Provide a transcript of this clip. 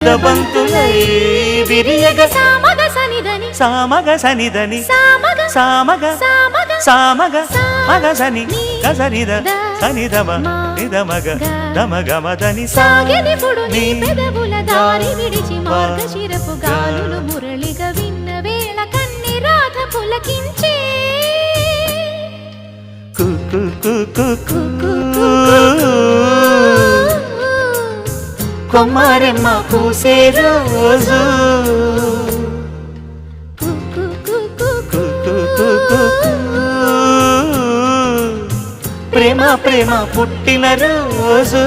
ముద్దబంతులై విరియగ సామగ సనిదని సామగ సనిదని సామగ సామగ సామగ సామగ మగసని గసనిద సనిదమ నిదమగ దమగమదని సాగినిపుడు నీ పెదవుల దారి విడిచి మార్గశిరపు గాలులు మురళిగా విన్న వేళ కన్ని రాధ పులకించే కొమ్మారెమ్మ పూసే రోజు ప్రేమ ప్రేమ పుట్టిన రోజు